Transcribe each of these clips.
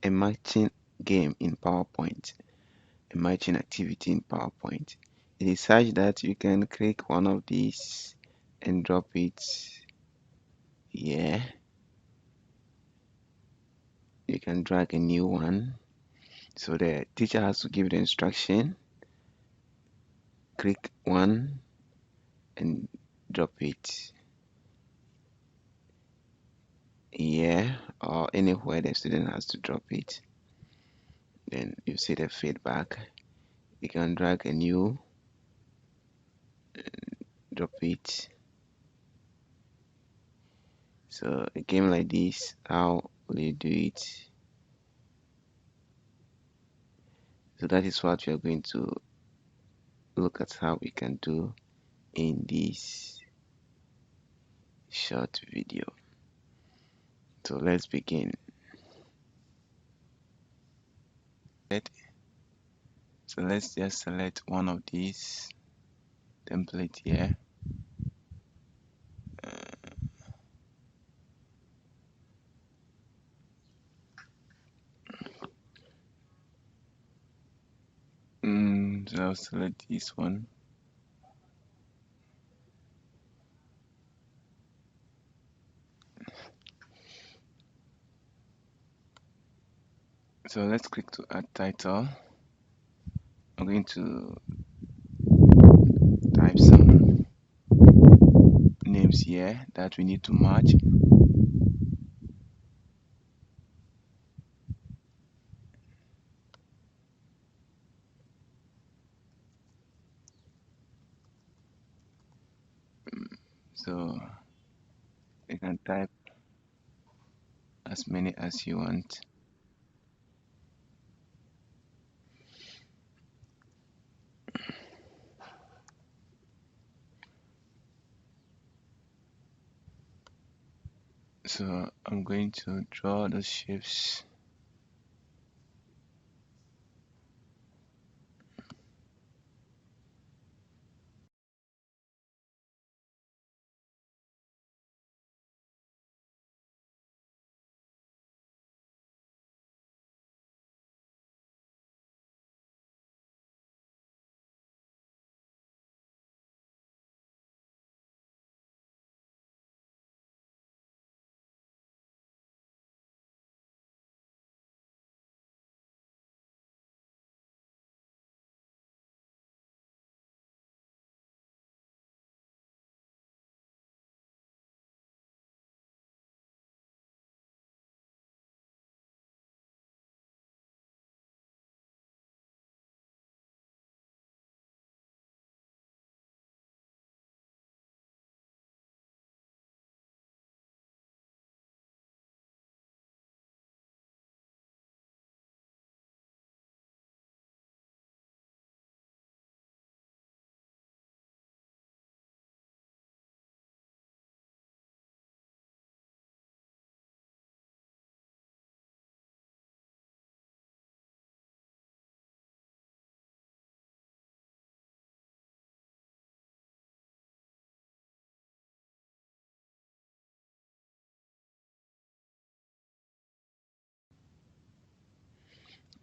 a matching game in PowerPoint, a matching activity in PowerPoint. It is such that you can click one of these and drop it here. You can drag a new one. So the teacher has to give the instruction. Click one and drop it here or anywhere the student has to drop it. Then you see the feedback. You can drag a new, drop it. So a game like this, how will you do it? So that is what we are going to look at how we can do in this short video. So let's begin. So let's just select one of these template here. So I'll select this one. So let's click to add title. I'm going to type some names here that we need to match. So you can type as many as you want. So I'm going to draw the shapes.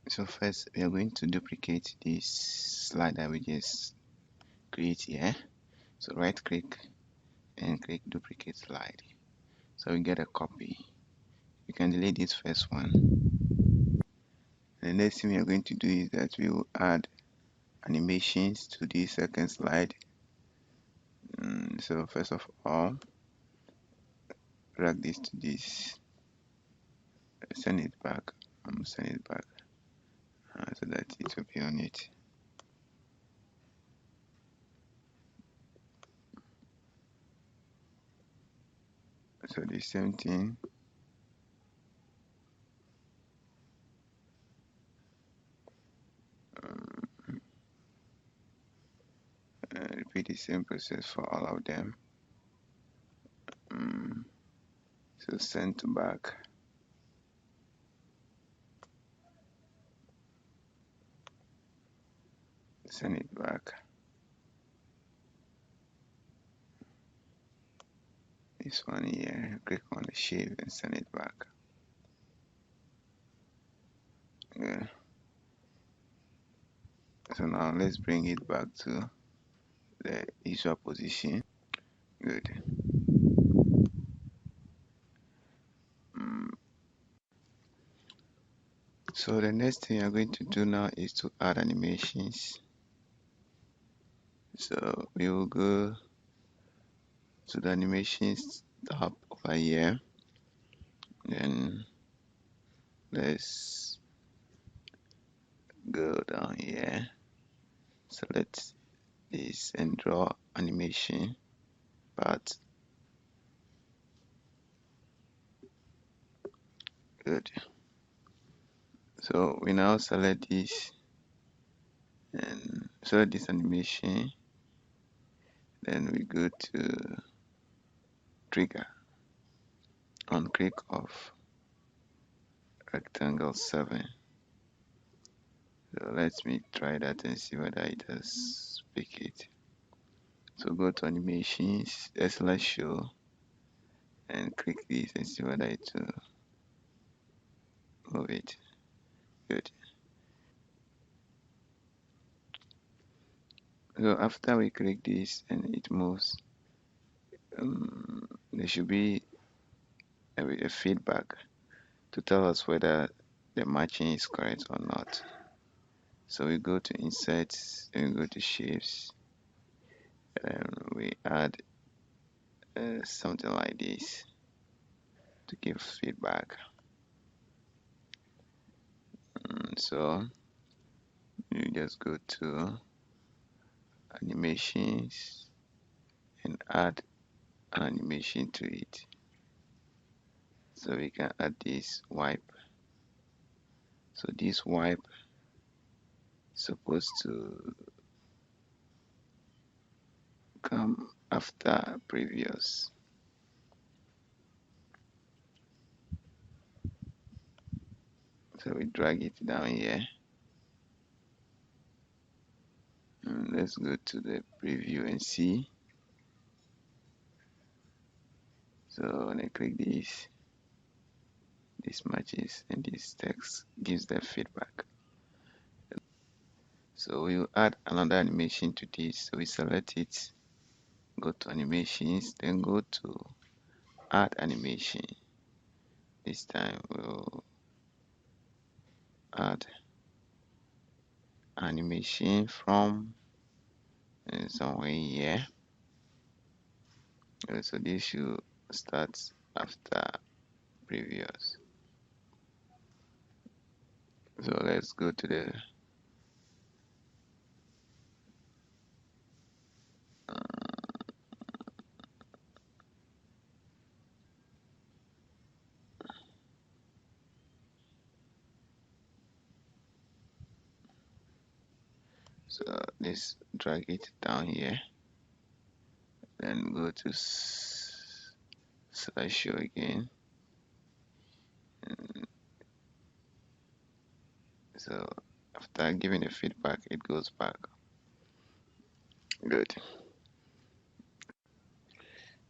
So first we are going to duplicate this slide that we just create here. So right click and click duplicate slide. So we get a copy. You can delete this first one. The next thing we are going to do is that we will add animations to this second slide. So first of all, drag this to this, send it back, send it back so that it will be on it. So the same thing. Repeat the same process for all of them. So send to back. Send it back. This one here, click on the shape and send it back. So now let's bring it back to the usual position. Good. Mm. So the next thing I'm going to do now is to add animations. So we will go to the animations tab over here. Then let's go down here, select this and draw animation part. Good. So we now select this and select this animation. Then we go to trigger on click of rectangle 7. So let me try that and see whether it does pick it. So go to animations, select show and click this and see whether it will move it. Good. So after we click this and it moves, there should be a feedback to tell us whether the matching is correct or not. So we go to insert and we go to shapes and we add something like this to give feedback. So you just go to animations and add an animation to it. So we can add this wipe. So this wipe is supposed to come after previous. So we drag it down here. And let's go to the preview and see. So when I click this matches and this text gives the feedback. So we'll add another animation to this. So we select it, go to animations, then go to add animation. This time we'll add animation from somewhere here. So this should start after previous. So let's go to the so let's drag it down here, then go to slideshow again. And so after giving the feedback, it goes back. Good.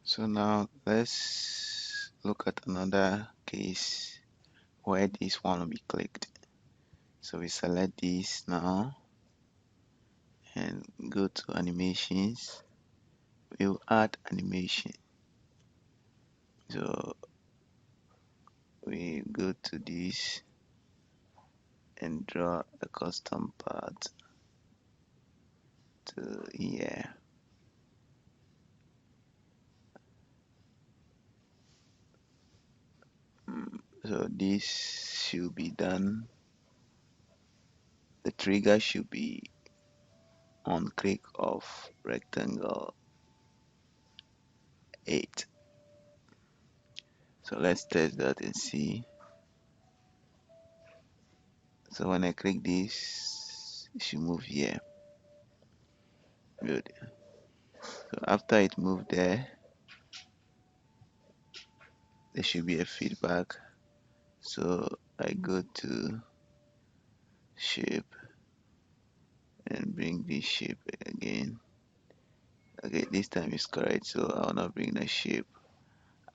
So now let's look at another case where this one will be clicked. So we select this now and go to animations. We'll add animation. So we go to this and draw a custom part to here. So this should be done. The trigger should be on click of rectangle 8. So let's test that and see. So when I click this, it should move here. Good. So after it moved there should be a feedback. So I go to shape and bring this shape again. Okay, this time is correct, so I'll not bring the shape.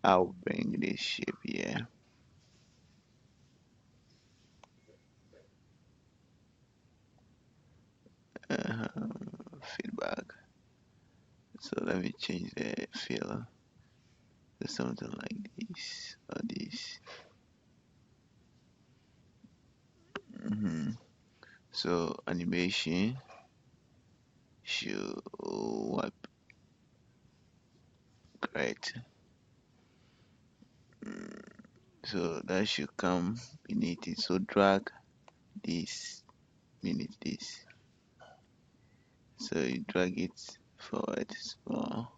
I'll bring this shape here. back. So let me change the fill to something like this or this. So animation should wipe, right? So that should come beneath it. So drag this beneath this. So you drag it forward small,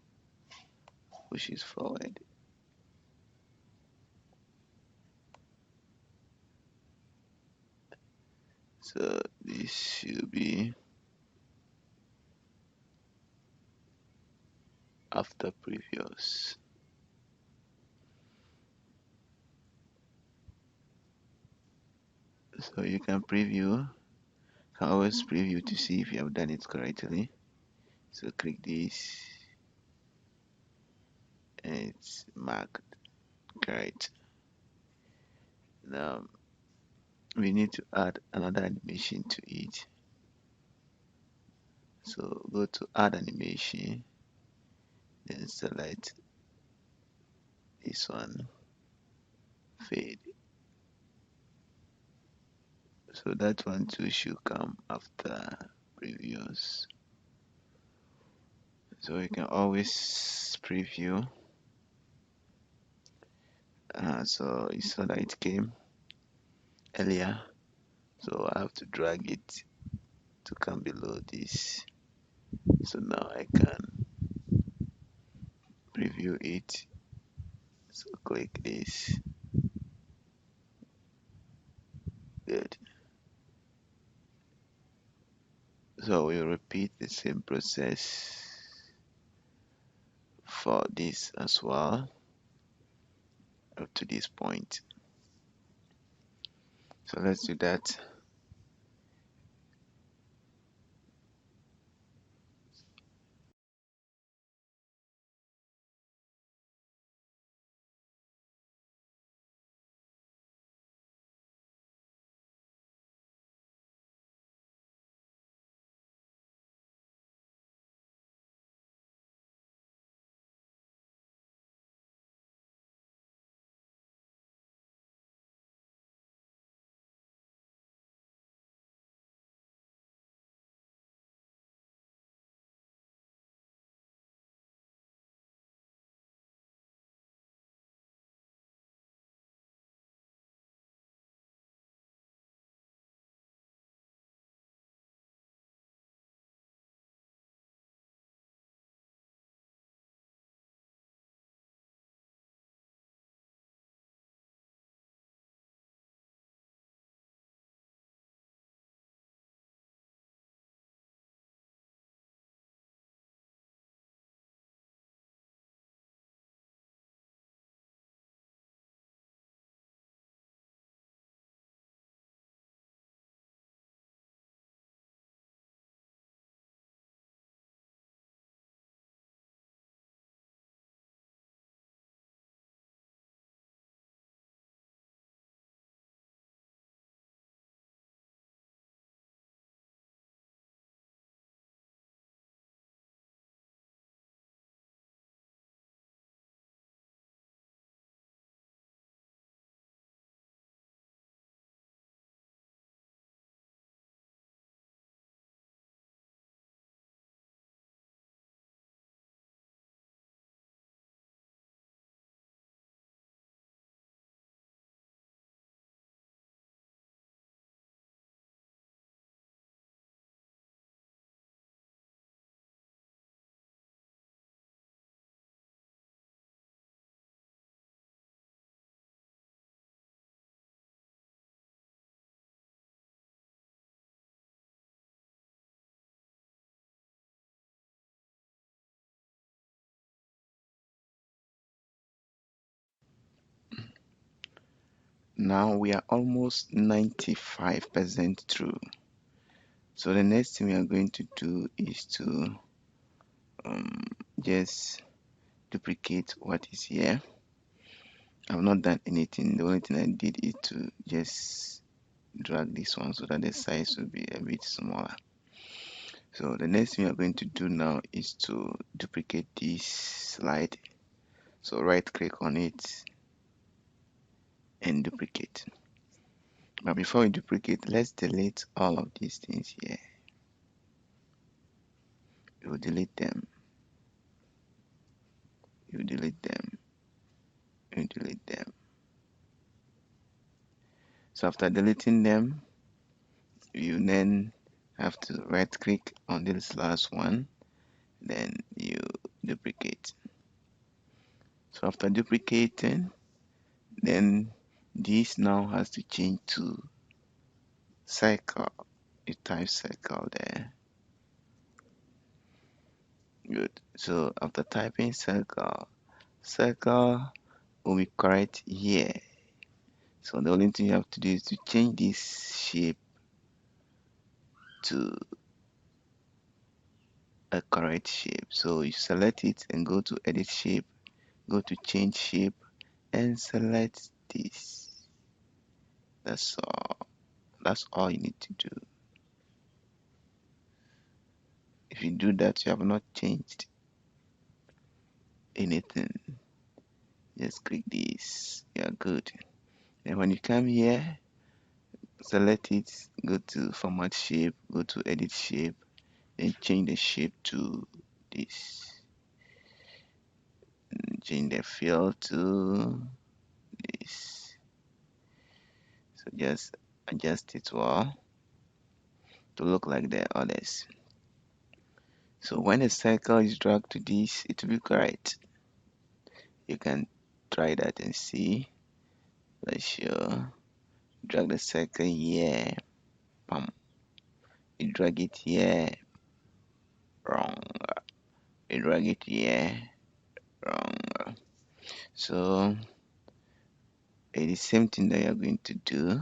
push it forward. So this should be after previews. So you can always preview to see if you have done it correctly. So click this and it's marked correct. Now we need to add another animation to it. So go to add animation, then select this one, fade. So that one too should come after previews. So you can always preview. So you saw that it came earlier. So I have to drag it to come below this. So now I can preview it. So click this. Good. So we'll repeat the same process for this as well up to this point. So let's do that. Now we are almost 95% through. So the next thing we are going to do is to just duplicate what is here. I've not done anything. The only thing I did is to just drag this one so that the size will be a bit smaller. So the next thing we are going to do now is to duplicate this slide. So right click on it and duplicate. But before we duplicate, let's delete all of these things here. You delete them. You delete them. You delete them. So after deleting them, you then have to right click on this last one, then you duplicate. So after duplicating, then this now has to change to circle. You type circle there. Good. So after typing circle, circle will be correct here. So the only thing you have to do is to change this shape to a correct shape. So you select it and go to edit shape, go to change shape and select this. That's all. That's all you need to do. If you do that, you have not changed anything. Just click this. You're good. And when you come here, select it, go to format shape, go to edit shape, then change the shape to this. And change the fill to this. So just adjust it well to look like the others. So when the circle is dragged to this, it will be correct. You can try that and see. Let's show. Drag the circle here. Bam. You drag it here. Wrong. You drag it here. Wrong. So it is the same thing that you're going to do.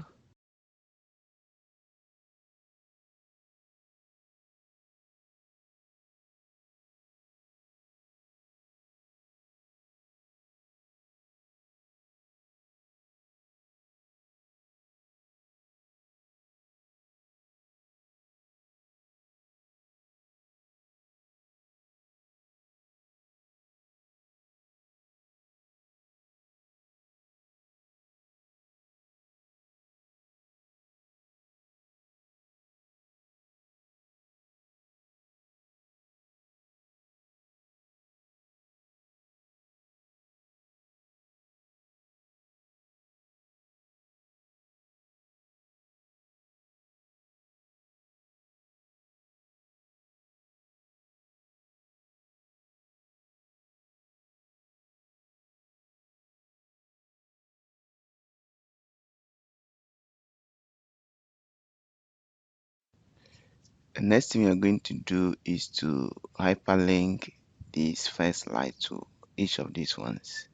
The next thing we are going to do is to hyperlink this first slide to each of these ones.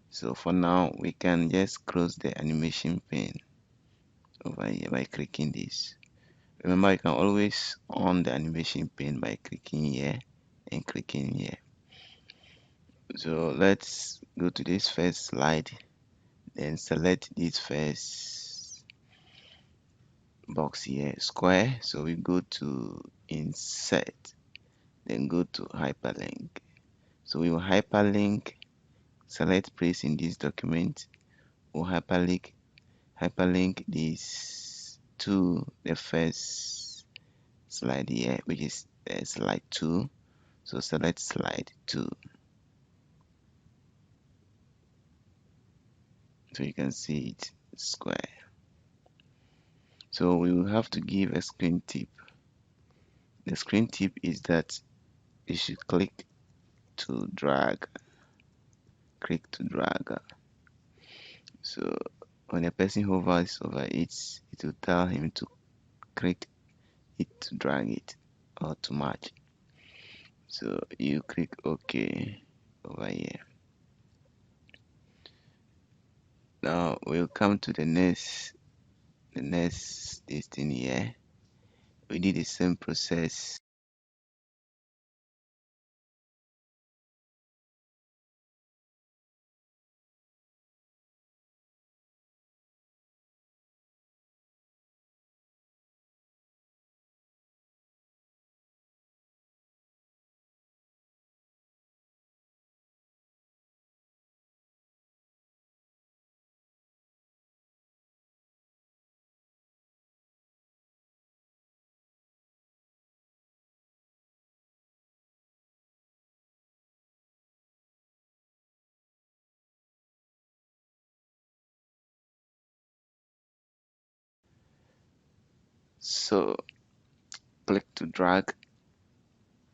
So for now, we can just close the animation pane over here by clicking this. Remember, you can always on the animation pane by clicking here and clicking here. So let's go to this first slide, then select this first box here, square. So we go to insert, then go to hyperlink. So we will hyperlink, select place in this document, we'll hyperlink this to the first slide here, which is slide 2. So select slide 2. So you can see it square. So we will have to give a screen tip. The screen tip is that you should click to drag. Click to drag. So when a person hovers over it, it will tell him to click it to drag it or to match. So you click OK over here. Now we'll come to the next this thing here. We did the same process. So click to drag,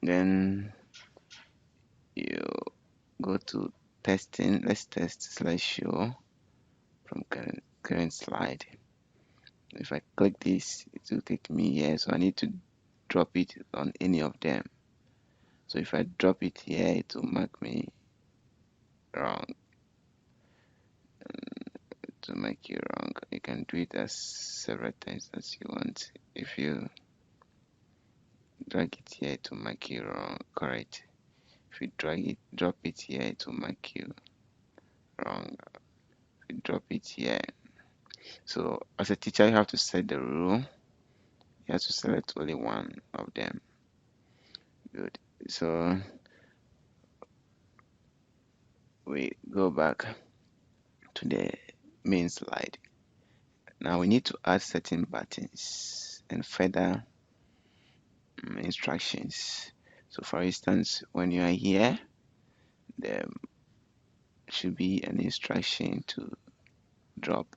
then you go to testing. Let's test slideshow from current slide. If I click this, it will take me here, so I need to drop it on any of them. So if I drop it here, it will mark me wrong. To make you wrong, you can do it as several times as you want. If you drag it here to make you wrong, correct. If you drop it here, to make you wrong. If you drop it here. So as a teacher, you have to set the rule. You have to select only one of them. Good. So we go back to the main slide. Now we need to add certain buttons and further instructions. So for instance, when you are here, there should be an instruction to drop.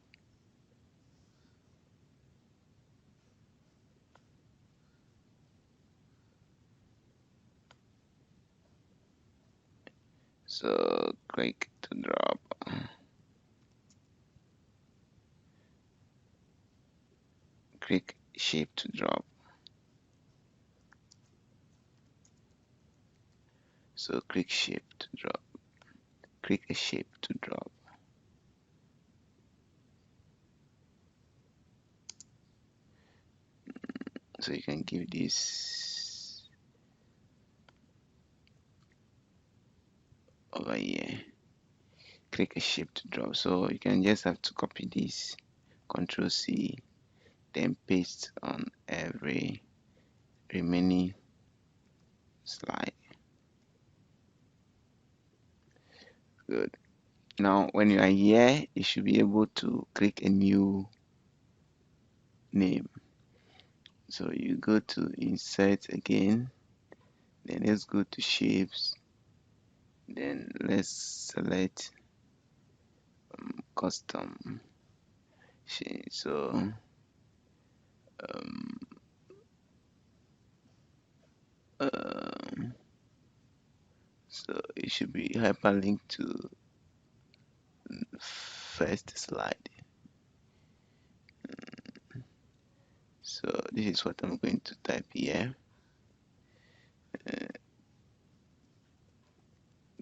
So click to drop. Click shape to drop. So click shape to drop. Click a shape to drop. So you can give this over here. Click a shape to drop. So you can just have to copy this, Control C, then paste on every remaining slide. Good. Now when you are here, you should be able to click a new name. So you go to insert again, then let's go to shapes, then let's select custom shape. So um, so it should be hyperlinked to first slide. So this is what I'm going to type here.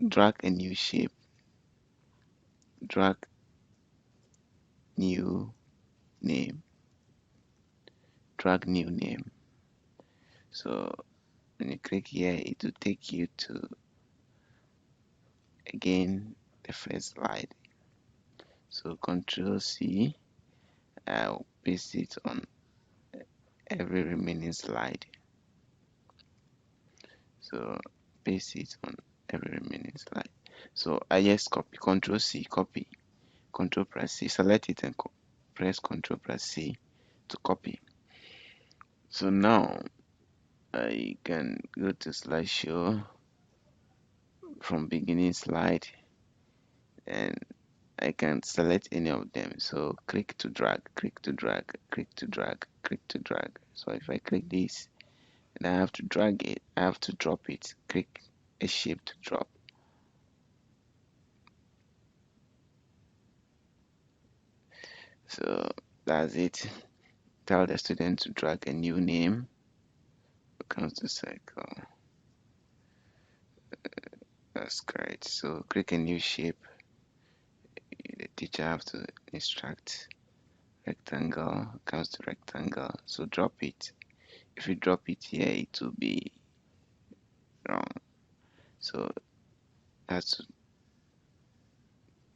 Drag a new shape, drag new name, drag new name. So when you click here, it will take you to again the first slide. So Control C, I'll paste it on every remaining slide. So paste it on every remaining slide. So I just copy, Control C, copy, Control press C, select it and press Control press C to copy. So now I can go to slideshow from beginning slide and I can select any of them. So click to drag, click to drag, click to drag, click to drag. So if I click this, and I have to drag it, I have to drop it. Click a shape to drop. So that's it. Tell the student to drag a new name. Comes to circle. That's great. So click a new shape. The teacher have to instruct rectangle. Comes to rectangle. So drop it. If you drop it here, it will be wrong. So that's to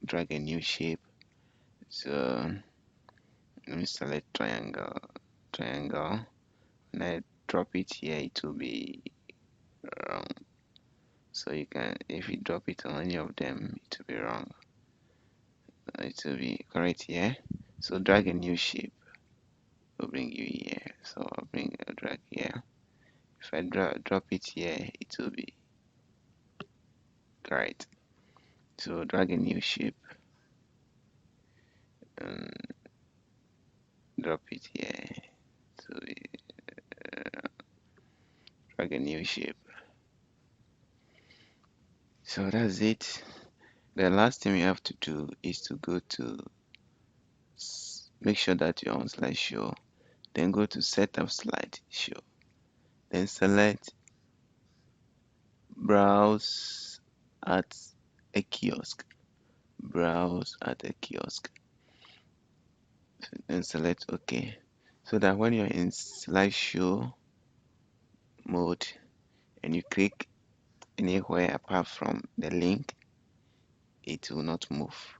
drag a new shape. So let me select triangle. Triangle. When I drop it here, it will be wrong. So you can, if you drop it on any of them, it will be wrong. It will be correct here. So drag a new shape will bring you here. So I'll bring a drag here. If I drop it here, it will be correct. So drag a new shape and drop it here. So drag a new shape. So that's it. The last thing we have to do is to go to make sure that you're on slideshow, then go to setup slideshow, then select browse at a kiosk, browse at a kiosk, then select OK, so that when you're in slideshow mode and you click anywhere apart from the link, it will not move.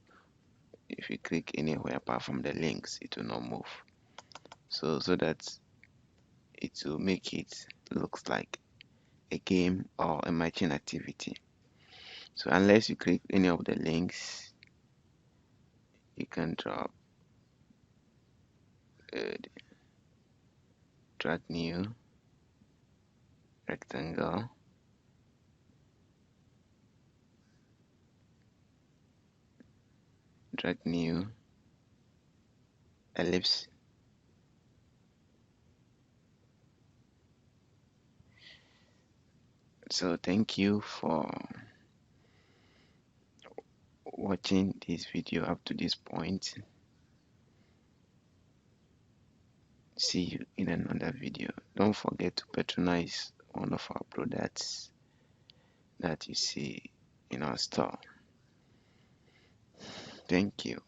If you click anywhere apart from the links, it will not move. So that it will make it looks like a game or a matching activity. So unless you click any of the links, you can drag new rectangle, drag new ellipse, so thank you for watching this video up to this point. See you in another video. Don't forget to patronize one of our products that you see in our store. Thank you.